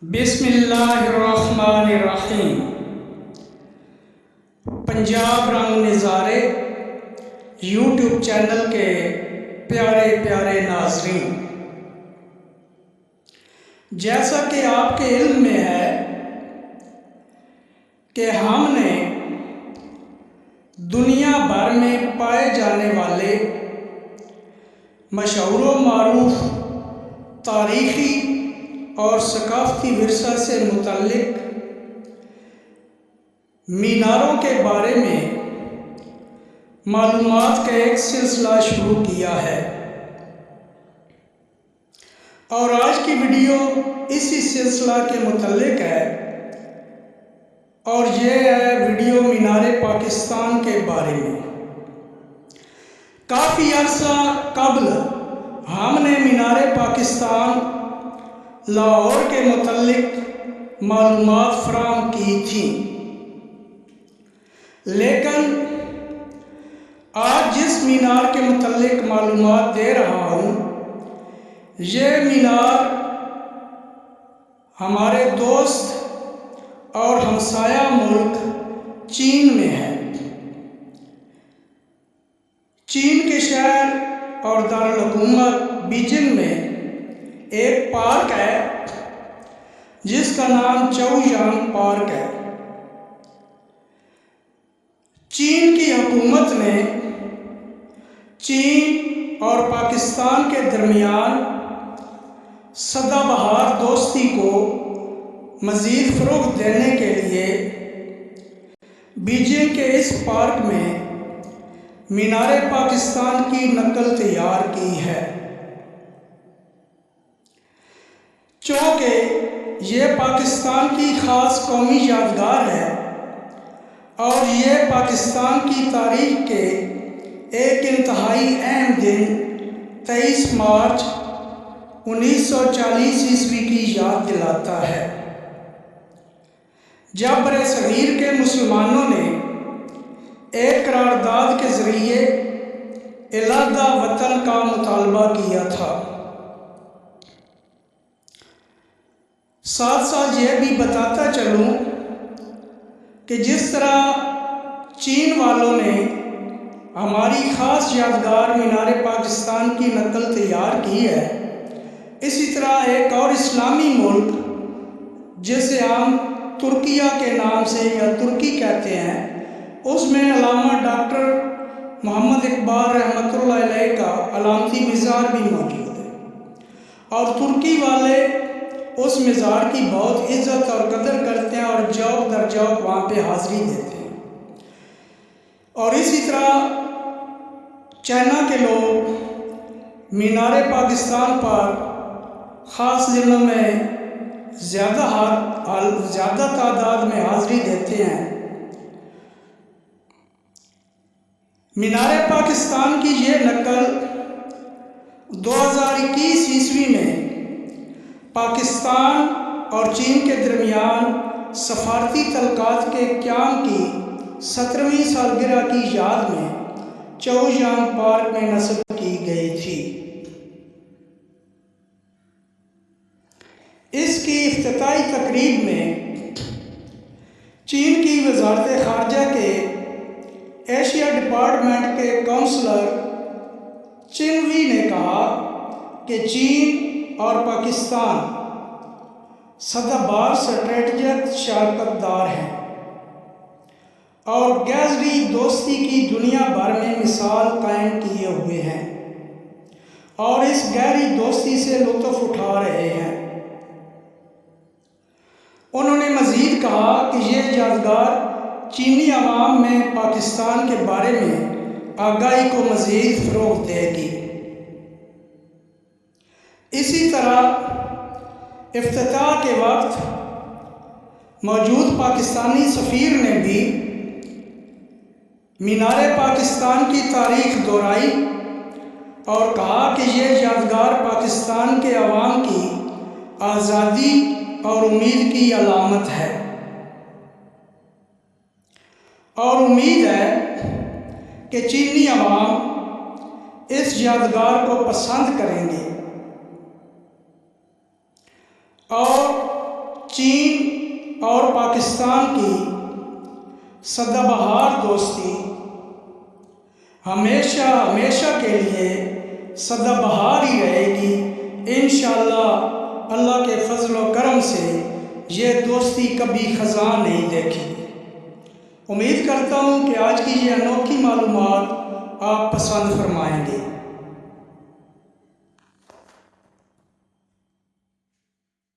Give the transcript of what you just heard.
بسم اللہ الرحمن الرحیم۔ پنجاب رنگ نظارے یوٹیوب چینل کے پیارے پیارے ناظرین، جیسا کہ آپ کے علم میں ہے کہ ہم نے دنیا بھر میں پائے جانے والے مشہور و معروف تاریخی اور ثقافتی ورثہ سے متعلق میناروں کے بارے میں معلومات کا ایک سلسلہ شروع کیا ہے، اور آج کی ویڈیو اسی سلسلہ کے متعلق ہے، اور یہ ہے ویڈیو مینار پاکستان کے بارے میں۔ کافی عرصہ قبل ہم نے مینار پاکستان لاہور کے متعلق معلومات فراہم کی تھی، لیکن آج جس مینار کے متعلق معلومات دے رہا ہوں، یہ مینار ہمارے دوست اور ہمسایہ ملک چین میں ہے۔ چین کے شہر اور دارالحکومت بیجنگ میں ایک پارک ہے جس کا نام چویانگ پارک ہے۔ چین کی حکومت نے چین اور پاکستان کے درمیان سدا بہار دوستی کو مزید فروغ دینے کے لیے بیجنگ کے اس پارک میں مینار پاکستان کی نقل تیار کی ہے، چونکہ یہ پاکستان کی خاص قومی یادگار ہے اور یہ پاکستان کی تاریخ کے ایک انتہائی اہم دن 23 مارچ 1940 عیسوی کی یاد دلاتا ہے، جب برصغیر کے مسلمانوں نے ایک قرارداد کے ذریعے علیحدہ وطن کا مطالبہ کیا تھا۔ ساتھ ساتھ یہ بھی بتاتا چلوں کہ جس طرح چین والوں نے ہماری خاص یادگار مینار پاکستان کی نقل تیار کی ہے، اسی طرح ایک اور اسلامی ملک جسے ہم ترکیہ کے نام سے یا ترکی کہتے ہیں، اس میں علامہ ڈاکٹر محمد اقبال رحمۃ اللہ علیہ کا علامتی مزار بھی موجود ہے، اور ترکی والے اس مزار کی بہت عزت اور قدر کرتے ہیں اور جوق در جوق وہاں پہ حاضری دیتے ہیں۔ اور اسی طرح چائنا کے لوگ مینار پاکستان پر خاص دنوں میں زیادہ تعداد میں حاضری دیتے ہیں۔ مینار پاکستان کی یہ نقل 2021 عیسوی میں پاکستان اور چین کے درمیان سفارتی تعلقات کے قیام کی 17ویں سالگرہ کی یاد میں چویانگ پارک میں نصب کی گئی تھی۔ اس کی افتتاحی تقریب میں چین کی وزارت خارجہ کے ایشیا ڈپارٹمنٹ کے کونسلر چن وی نے کہا کہ چین اور پاکستان سدا بہار اسٹریٹجک شراکت دار ہیں اور گہری دوستی کی دنیا بھر میں مثال قائم کیے ہوئے ہیں اور اس گہری دوستی سے لطف اٹھا رہے ہیں۔ انہوں نے مزید کہا کہ یہ یادگار چینی عوام میں پاکستان کے بارے میں آگاہی کو مزید فروغ دے گی۔ اسی طرح افتتاح کے وقت موجود پاکستانی سفیر نے بھی مینار پاکستان کی تاریخ دہرائی اور کہا کہ یہ یادگار پاکستان کے عوام کی آزادی اور امید کی علامت ہے، اور امید ہے کہ چینی عوام اس یادگار کو پسند کریں گے اور چین اور پاکستان کی سدا بہار دوستی ہمیشہ ہمیشہ کے لیے سدا بہار ہی رہے گی انشاءاللہ۔ اللہ کے فضل و کرم سے یہ دوستی کبھی خزاں نہیں دیکھی۔ امید کرتا ہوں کہ آج کی یہ انوکھی معلومات آپ پسند فرمائیں گے۔